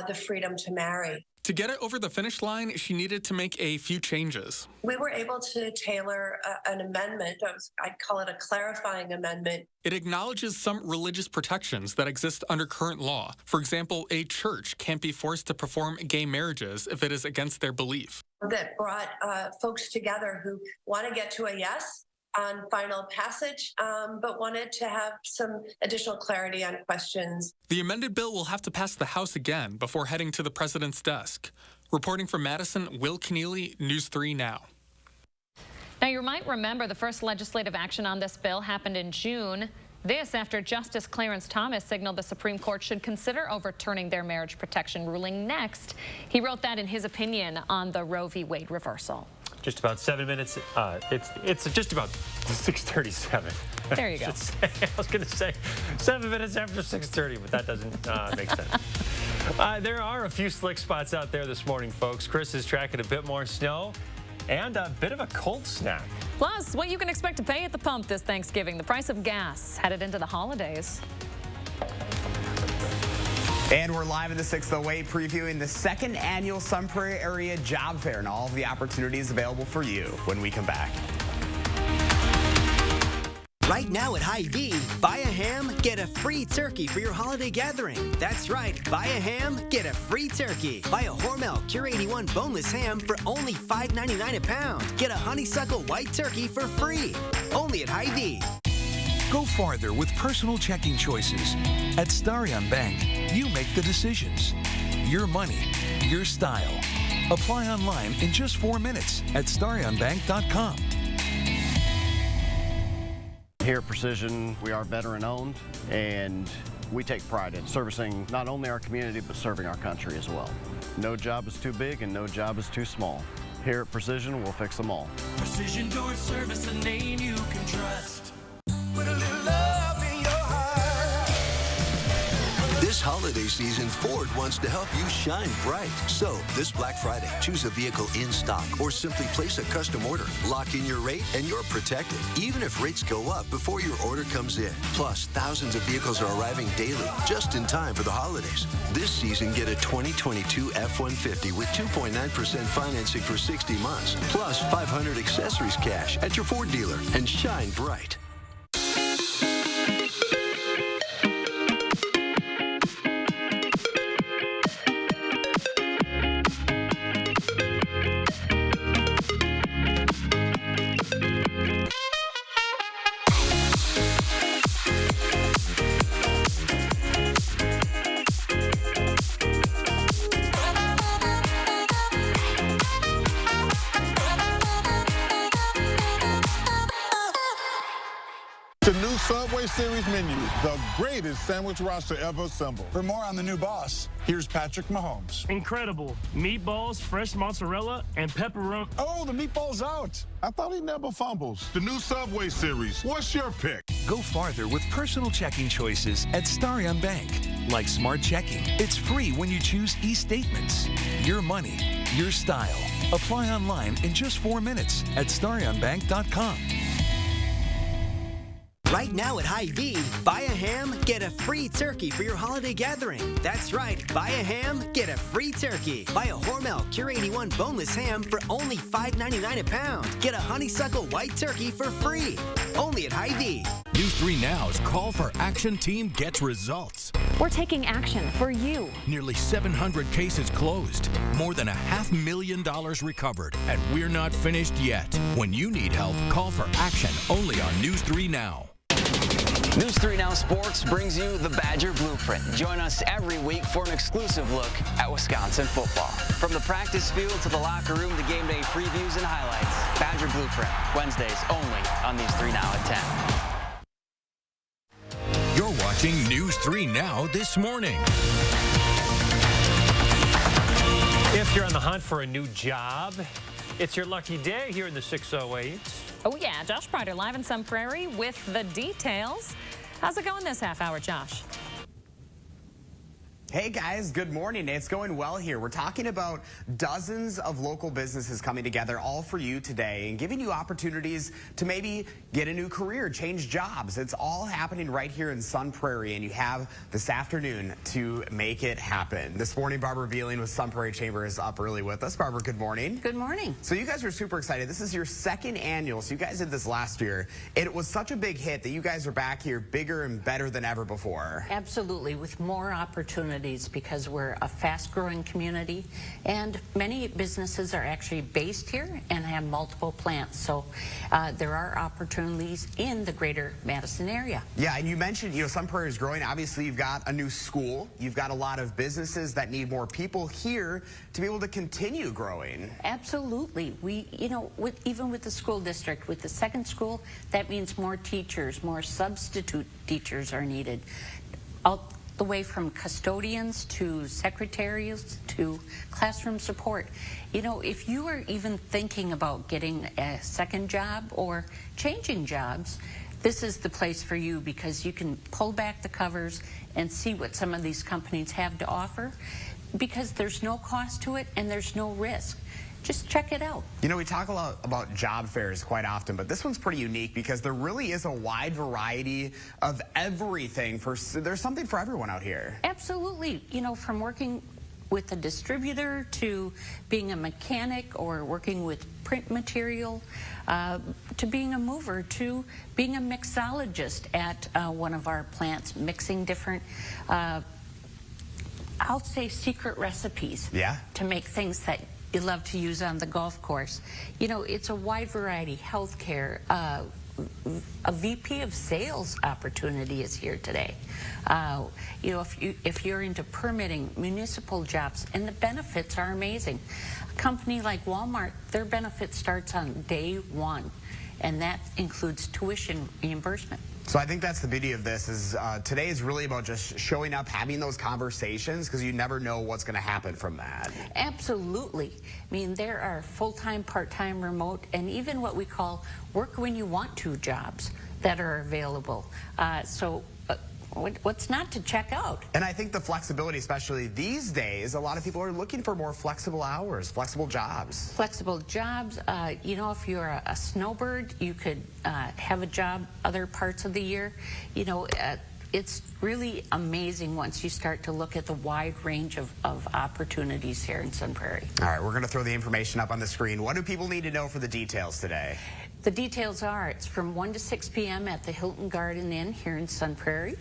S8: the freedom to marry.
S7: To get it over the finish line, she needed to make a few changes.
S8: We were able to tailor an amendment. I'd call it a clarifying amendment.
S7: It acknowledges some religious protections that exist under current law. For example, a church can't be forced to perform gay marriages if it is against their belief.
S8: That brought folks together who want to get to a yes on final passage, but wanted to have some additional clarity on questions.
S7: The amended bill will have to pass the House again before heading to the president's desk. Reporting from Madison, Will Keneally, News 3 Now.
S2: Now, you might remember the first legislative action on this bill happened in June. This after Justice Clarence Thomas signaled the Supreme Court should consider overturning their marriage protection ruling next. He wrote that in his opinion on the Roe v. Wade reversal.
S4: Just about 7 minutes. It's just about 6:37.
S2: There you go.
S4: I was going to say 7 minutes after 6:30, but that doesn't make sense. There are a few slick spots out there this morning, folks. Chris is tracking a bit more snow and a bit of a cold snap.
S2: Plus, what you can expect to pay at the pump this Thanksgiving. The price of gas headed into the holidays.
S18: And we're live in the 608 previewing the 2nd annual Sun Prairie Area Job Fair and all of the opportunities available for you when we come back.
S19: Right now at Hy-Vee, buy a ham, get a free turkey for your holiday gathering. That's right, buy a ham, get a free turkey. Buy a Hormel Cure 81 boneless ham for only $5.99 a pound. Get a honeysuckle white turkey for free. Only at Hy-Vee.
S22: Go farther with personal checking choices. At Starion Bank, you make the decisions. Your money, your style. Apply online in just 4 minutes at starionbank.com.
S23: Here at Precision, we are veteran-owned, and we take pride in servicing not only our community, but serving our country as well. No job is too big and no job is too small. Here at Precision, we'll fix them all.
S24: Precision Door Service, a name you can trust. Put a little love in your heart.
S26: This holiday season, Ford wants to help you shine bright. So, this Black Friday, choose a vehicle in stock or simply place a custom order. Lock in your rate and you're protected, even if rates go up before your order comes in. Plus, thousands of vehicles are arriving daily, just in time for the holidays. This season, get a 2022 F-150 with 2.9% financing for 60 months, plus 500 accessories cash at your Ford dealer, and shine bright.
S5: Subway Series menu, the greatest sandwich roster ever assembled.
S10: For more on the new boss, here's Patrick Mahomes.
S11: Incredible. Meatballs, fresh mozzarella, and pepperoni.
S10: Oh, the meatball's out.
S5: I thought he never fumbles. The new Subway Series. What's your pick?
S22: Go farther with personal checking choices at Starion Bank. Like Smart Checking, it's free when you choose e-statements. Your money, your style. Apply online in just 4 minutes at starionbank.com.
S19: Right now at Hy-Vee, buy a ham, get a free turkey for your holiday gathering. That's right, buy a ham, get a free turkey. Buy a Hormel Cure 81 boneless ham for only $5.99 a pound. Get a honeysuckle white turkey for free. Only at Hy-Vee.
S14: News 3 Now's Call for Action team gets results.
S16: We're taking action for you.
S14: Nearly 700 cases closed, more than $500,000 recovered, and we're not finished yet. When you need help, call for action only on News 3 Now.
S20: News 3 Now Sports brings you the Badger Blueprint. Join us every week for an exclusive look at Wisconsin football. From the practice field to the locker room, the game day previews and highlights. Badger Blueprint, Wednesdays only on News 3 Now at 10.
S14: You're watching News 3 Now this morning.
S4: If you're on the hunt for a new job, it's your lucky day here in the 608.
S2: Oh, yeah. Josh Prider live in Sun Prairie with the details. How's it going this half hour, Josh?
S18: Hey guys, good morning. It's going well here. We're talking about dozens of local businesses coming together all for you today and giving you opportunities to maybe get a new career, change jobs. It's all happening right here in Sun Prairie, and you have this afternoon to make it happen. This morning, Barbara Beeling with Sun Prairie Chamber is up early with us. Barbara, good morning.
S25: Good morning.
S18: So you guys are super excited. This is your second annual, so you guys did this last year. It was such a big hit that you guys are back here bigger and better than ever before.
S25: Absolutely, with more opportunities because we're a fast-growing community, and many businesses are actually based here and have multiple plants. So there are opportunities in the greater Madison area.
S18: Yeah, and you mentioned, Sun Prairie is growing. Obviously, you've got a new school. You've got a lot of businesses that need more people here to be able to continue growing.
S25: Absolutely. We, even with the school district, with the second school, that means more teachers, more substitute teachers are needed. All the way from custodians to secretaries to classroom support. If you are even thinking about getting a second job or changing jobs, this is the place for you because you can pull back the covers and see what some of these companies have to offer because there's no cost to it and there's no risk. Just check it out.
S18: We talk a lot about job fairs quite often, but this one's pretty unique because there really is a wide variety of everything. There's something for everyone out here.
S25: Absolutely. From working with a distributor to being a mechanic or working with print material to being a mover to being a mixologist at one of our plants, mixing different I'll say secret recipes to make things that you love to use on the golf course. It's a wide variety. Healthcare, a VP of sales opportunity is here today. If you're into permitting, municipal jobs, and the benefits are amazing. A company like Walmart, their benefit starts on day one, and that includes tuition reimbursement.
S18: So I think that's the beauty of this is today is really about just showing up, having those conversations, because you never know what's going to happen from that.
S25: Absolutely. There are full-time, part-time, remote, and even what we call work when you want to jobs that are available. What's not to check out?
S18: And I think the flexibility, especially these days, a lot of people are looking for more flexible hours, flexible jobs.
S25: Flexible jobs. If you're a snowbird, you could have a job other parts of the year. It's really amazing once you start to look at the wide range of opportunities here in Sun Prairie.
S18: All right, we're going to throw the information up on the screen. What do people need to know for the details today?
S25: The details are it's from 1 to 6 p.m. at the Hilton Garden Inn here in Sun Prairie,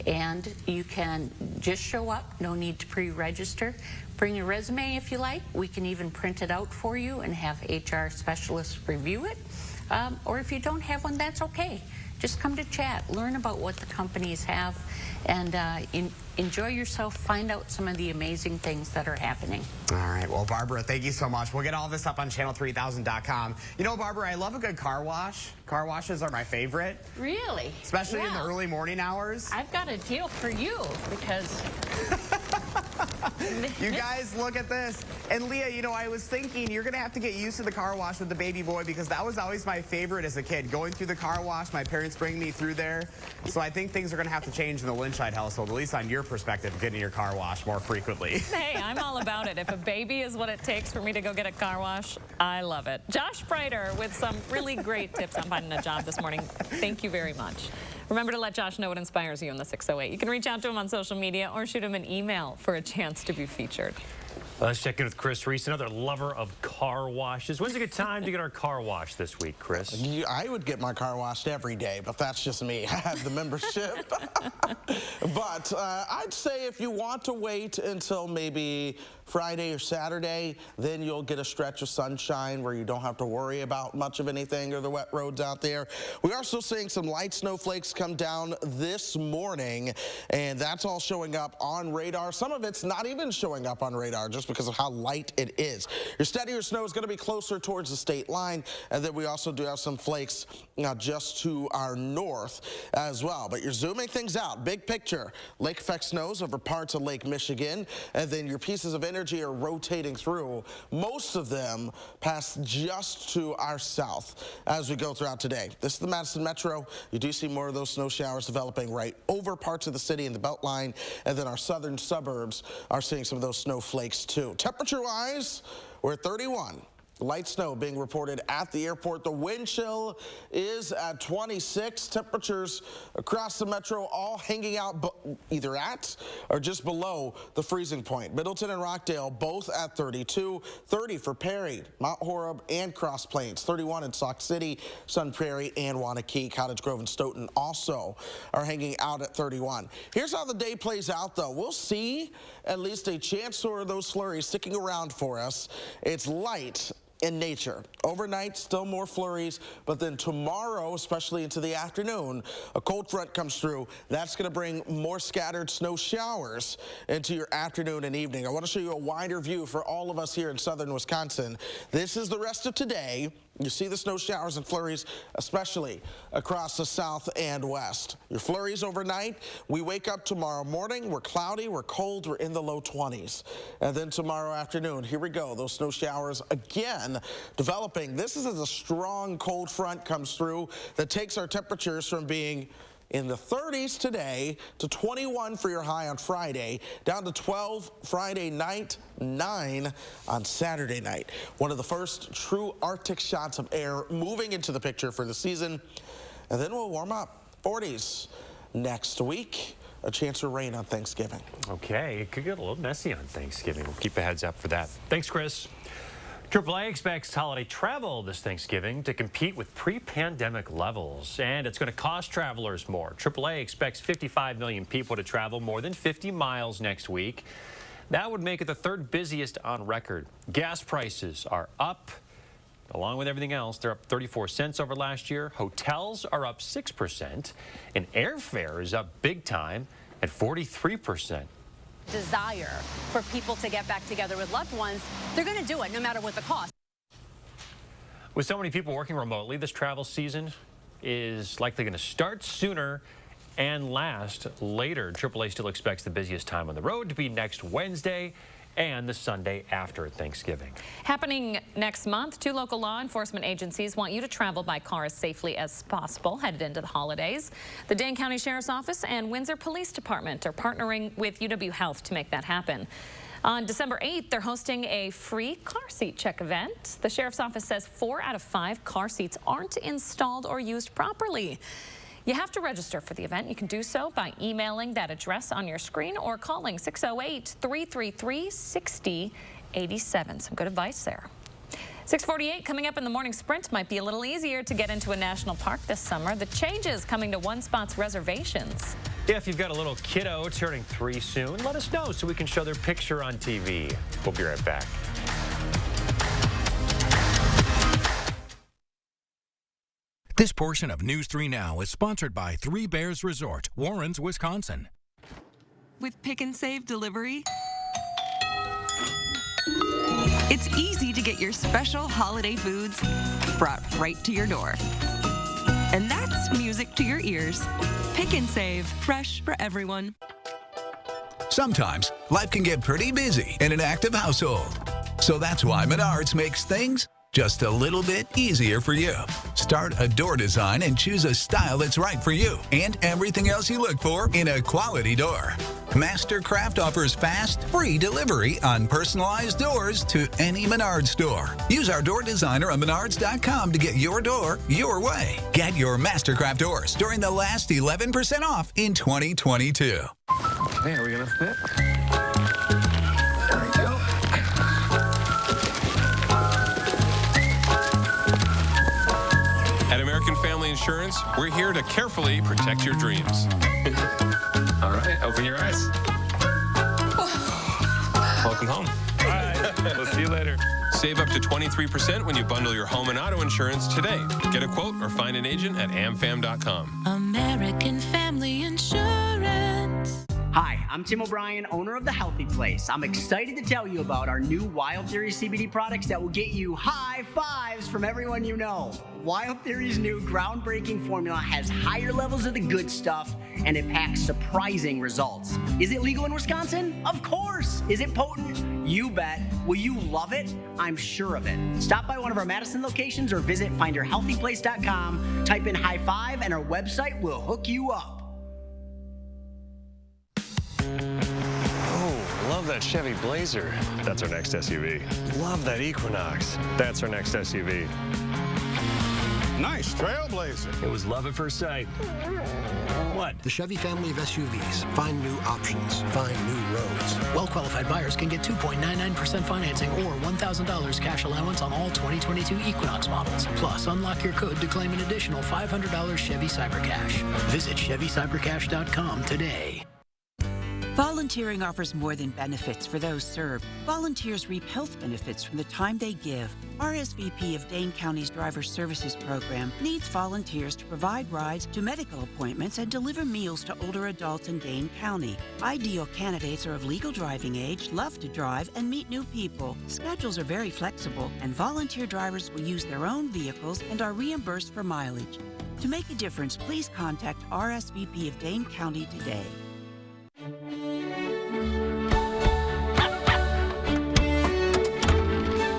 S25: and you can just show up, no need to pre-register. Bring your resume if you like. We can even print it out for you and have HR specialists review it. Or if you don't have one, that's okay. just come to chat, learn about what the companies have, and enjoy yourself, find out some of the amazing things that are happening.
S18: All right. Well, Barbara, thank you so much. We'll get all this up on channel3000.com. You know, Barbara, I love a good car wash. Car washes are my favorite.
S25: Really?
S18: Especially in the early morning hours.
S25: I've got a deal for you because...
S18: You guys, look at this. And Leah, you know, I was thinking you're going to have to get used to the car wash with the baby boy because that was always my favorite as a kid. Going through the car wash, my parents bring me through there. So I think things are going to have to change in the Lynchide household, at least on your perspective, getting your car washed more frequently.
S2: Hey, I'm all about it. If a baby is what it takes for me to go get a car wash, I love it. Josh Prater with some really great tips on finding a job this morning. Thank you very much. Remember to let Josh know what inspires you in the 608. You can reach out to him on social media or shoot him an email for a chance to be featured.
S4: Let's check in with Chris Reese, another lover of car washes. When's a good time to get our car washed this week, Chris?
S1: I would get my car washed every day, but that's just me. I have the membership. But I'd say if you want to wait until maybe Friday or Saturday, then you'll get a stretch of sunshine where you don't have to worry about much of anything or the wet roads out there. We are still seeing some light snowflakes come down this morning, and that's all showing up on radar. Some of it's not even showing up on radar just because of how light it is. Your steadier snow is going to be closer towards the state line, and then we also do have some flakes just to our north as well. But you're zooming things out. Big picture, lake effect snows over parts of Lake Michigan, and then your pieces of energy are rotating through. Most of them pass just to our south as we go throughout today. This is the Madison Metro. You do see more of those snow showers developing right over parts of the city in the Beltline, and then our southern suburbs are seeing some of those snowflakes too. Temperature-wise, we're at 31. Light snow being reported at the airport. The wind chill is at 26. Temperatures across the metro all hanging out either at or just below the freezing point. Middleton and Rockdale both at 32. 30 for Prairie, Mount Horeb, and Cross Plains. 31 in Sauk City, Sun Prairie, and Wanakee. Cottage Grove and Stoughton also are hanging out at 31. Here's how the day plays out, though. We'll see at least a chance for those flurries sticking around for us. It's light in nature. Overnight, still more flurries, but then tomorrow, especially into the afternoon, a cold front comes through. That's going to bring more scattered snow showers into your afternoon and evening. I want to show you a wider view for all of us here in southern Wisconsin. This is the rest of today. You see the snow showers and flurries, especially across the south and west. Your flurries overnight. We wake up tomorrow morning. We're cloudy. We're cold. We're in the low 20s. And then tomorrow afternoon, here we go. Those snow showers again developing. This is as a strong cold front comes through that takes our temperatures from being in the 30s today to 21 for your high on Friday, down to 12 Friday night, 9 on Saturday night. One of the first true Arctic shots of air moving into the picture for the season. And then we'll warm up. 40s next week. A chance for rain on Thanksgiving.
S4: Okay, it could get a little messy on Thanksgiving. We'll keep a heads up for that. Thanks, Chris. AAA expects holiday travel this Thanksgiving to compete with pre-pandemic levels, and it's going to cost travelers more. AAA expects 55 million people to travel more than 50 miles next week. That would make it the third busiest on record. Gas prices are up. Along with everything else, they're up 34 cents over last year. Hotels are up 6%, and airfare is up big time at 43%.
S3: Desire for people to get back together with loved ones, they're going to do it no matter what the cost.
S4: With so many people working remotely, this travel season is likely going to start sooner and last later. AAA still expects the busiest time on the road to be next Wednesday and the Sunday after Thanksgiving.
S2: Happening next month, 2 local law enforcement agencies want you to travel by car as safely as possible headed into the holidays. The Dane County Sheriff's Office and Windsor Police Department are partnering with UW Health to make that happen. On December 8th, they're hosting a free car seat check event. The Sheriff's Office says 4 out of 5 car seats aren't installed or used properly. You have to register for the event. You can do so by emailing that address on your screen or calling 608-333-6087. Some good advice there. 6:48 coming up in the morning sprint. Might be a little easier to get into a national park this summer. The changes coming to One Spot's reservations.
S4: If you've got a little kiddo turning 3 soon, let us know so we can show their picture on TV. We'll be right back.
S14: This portion of News 3 Now is sponsored by Three Bears Resort, Warrens, Wisconsin.
S6: With Pick and Save delivery, it's easy to get your special holiday foods brought right to your door. And that's music to your ears. Pick and Save, fresh for everyone.
S22: Sometimes life can get pretty busy in an active household. So that's why Menards makes things just a little bit easier for you. Start a door design and choose a style that's right for you and everything else you look for in a quality door. Mastercraft offers fast, free delivery on personalized doors to any Menards store. Use our door designer on Menards.com to get your door your way. Get your Mastercraft doors during the last 11% off in 2022.
S9: Hey, are we gonna fit?
S12: At American Family Insurance, we're here to carefully protect your dreams.
S9: All right, open your eyes. Welcome home.
S12: All right, we'll see you later. Save up to 23% when you bundle your home and auto insurance today. Get a quote or find an agent at amfam.com.
S24: American Family Insurance.
S13: Hi, I'm Tim O'Brien, owner of The Healthy Place. I'm excited to tell you about our new Wild Theory CBD products that will get you high fives from everyone you know. Wild Theory's new groundbreaking formula has higher levels of the good stuff, and it packs surprising results. Is it legal in Wisconsin? Of course. Is it potent? You bet. Will you love it? I'm sure of it. Stop by one of our Madison locations or visit findyourhealthyplace.com, type in high five, and our website will hook you up.
S9: Love that Chevy Blazer. That's our next SUV. Love that Equinox. That's our next SUV.
S5: Nice Trailblazer.
S9: It was love at first sight. What?
S17: The Chevy family of SUVs. Find new options. Find new roads. Well-qualified buyers can get 2.99% financing or $1,000 cash allowance on all 2022 Equinox models. Plus, unlock your code to claim an additional $500 Chevy CyberCash. Visit ChevyCyberCash.com today.
S21: Volunteering offers more than benefits for those served. Volunteers reap health benefits from the time they give. RSVP of Dane County's Driver Services Program needs volunteers to provide rides to medical appointments and deliver meals to older adults in Dane County. Ideal candidates are of legal driving age, love to drive, and meet new people. Schedules are very flexible, and volunteer drivers will use their own vehicles and are reimbursed for mileage. To make a difference, please contact RSVP of Dane County today.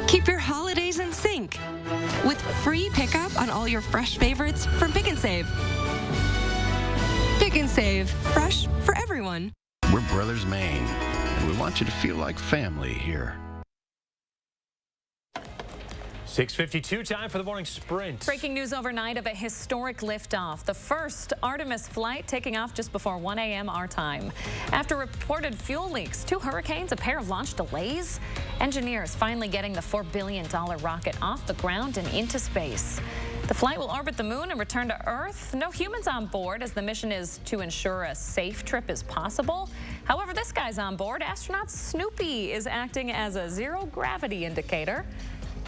S6: Keep your holidays in sync with free pickup on all your fresh favorites from Pick and Save. Pick and Save, fresh for everyone.
S23: We're Brothers Maine, and we want you to feel like family here.
S4: 6:52, time for the morning sprint.
S2: Breaking news overnight of a historic liftoff. The first Artemis flight taking off just before 1 a.m. our time. After reported fuel leaks, 2 hurricanes, a pair of launch delays, engineers finally getting the $4 billion rocket off the ground and into space. The flight will orbit the moon and return to Earth. No humans on board, as the mission is to ensure a safe trip is possible. However, this guy's on board. Astronaut Snoopy is acting as a zero-gravity indicator.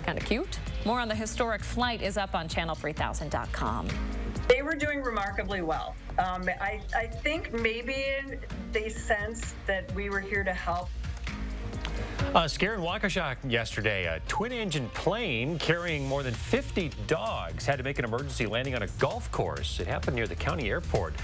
S2: Kind of cute. More on the historic flight is up on channel3000.com.
S27: They were doing remarkably well. I think maybe they sensed that we were here to help.
S4: Scare in Waukesha yesterday. A twin-engine plane carrying more than 50 dogs had to make an emergency landing on a golf course. It happened near the county airport.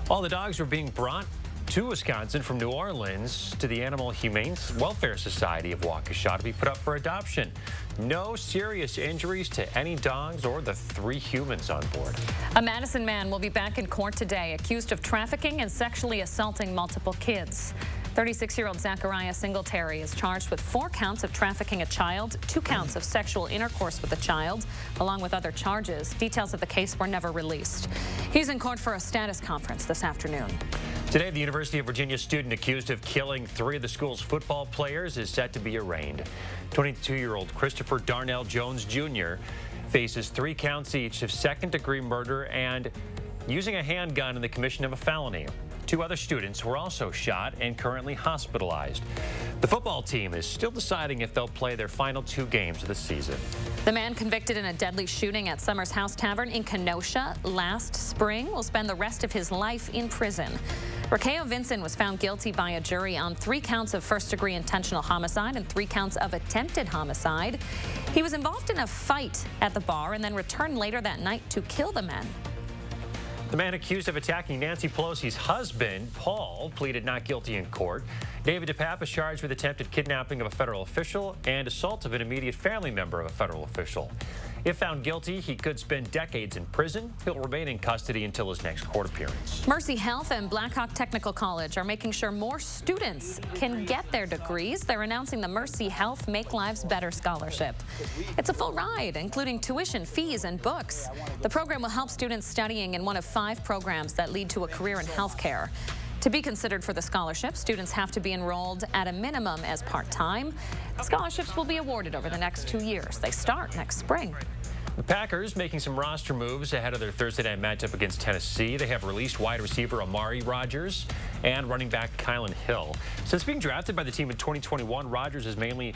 S4: All the dogs were being brought to Wisconsin from New Orleans to the Animal Humane Welfare Society of Waukesha to be put up for adoption. No serious injuries to any dogs or the 3 humans on board.
S2: A Madison man will be back in court today, accused of trafficking and sexually assaulting multiple kids. 36-year-old Zachariah Singletary is charged with 4 counts of trafficking a child, 2 counts of sexual intercourse with a child, along with other charges. Details of the case were never released. He's in court for a status conference this afternoon.
S4: Today, the University of Virginia student accused of killing 3 of the school's football players is set to be arraigned. 22-year-old Christopher Darnell Jones Jr. faces 3 counts each of second-degree murder and using a handgun in the commission of a felony. 2 other students were also shot and currently hospitalized. The football team is still deciding if they'll play their final 2 games of the season.
S2: The man convicted in a deadly shooting at Summers House Tavern in Kenosha last spring will spend the rest of his life in prison. Rakeo Vinson was found guilty by a jury on 3 counts of first-degree intentional homicide and 3 counts of attempted homicide. He was involved in a fight at the bar and then returned later that night to kill the men.
S4: The man accused of attacking Nancy Pelosi's husband, Paul, pleaded not guilty in court. David DePape is charged with attempted kidnapping of a federal official and assault of an immediate family member of a federal official. If found guilty, he could spend decades in prison. He'll remain in custody until his next court appearance.
S2: Mercy Health and Blackhawk Technical College are making sure more students can get their degrees. They're announcing the Mercy Health Make Lives Better Scholarship. It's a full ride, including tuition, fees, and books. The program will help students studying in one of 5 programs that lead to a career in healthcare. To be considered for the scholarship, students have to be enrolled at a minimum as part-time. Scholarships will be awarded over the next 2 years. They start next spring.
S4: The Packers making some roster moves ahead of their Thursday night matchup against Tennessee. They have released wide receiver Amari Rodgers and running back Kylan Hill. Since being drafted by the team in 2021, Rodgers has mainly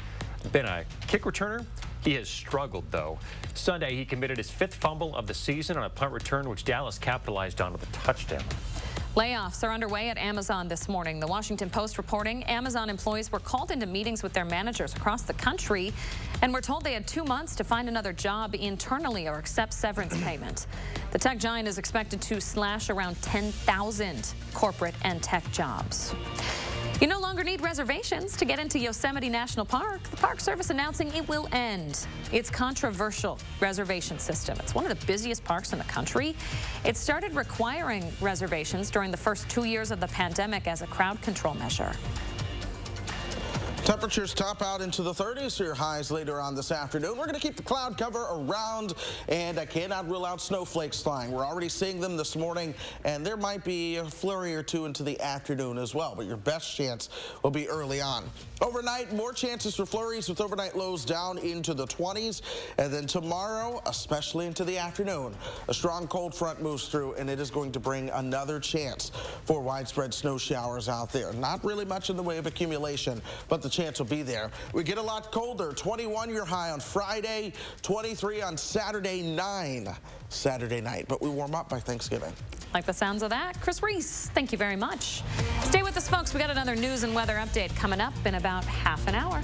S4: been a kick returner. He has struggled, though. Sunday, he committed his 5th fumble of the season on a punt return, which Dallas capitalized on with a touchdown.
S2: Layoffs are underway at Amazon this morning. The Washington Post reporting Amazon employees were called into meetings with their managers across the country and were told they had 2 months to find another job internally or accept severance payment. The tech giant is expected to slash around 10,000 corporate and tech jobs. You no longer need reservations to get into Yosemite National Park. The Park Service announcing it will end its controversial reservation system. It's one of the busiest parks in the country. It started requiring reservations during the first 2 years of the pandemic as a crowd control measure.
S1: Temperatures top out into the 30s for your highs later on this afternoon. We're going to keep the cloud cover around, and I cannot rule out snowflakes flying. We're already seeing them this morning, and there might be a flurry or 2 into the afternoon as well, but your best chance will be early on. Overnight, more chances for flurries with overnight lows down into the 20s, and then tomorrow, especially into the afternoon, a strong cold front moves through, and it is going to bring another chance for widespread snow showers out there. Not really much in the way of accumulation, but the chance will be there. We get a lot colder. 21 your high on Friday, 23 on Saturday, 9 Saturday night. But we warm up by Thanksgiving.
S2: Like the sounds of that? Chris Reese, thank you very much. Stay with us, folks. We got another news and weather update coming up in about half an hour.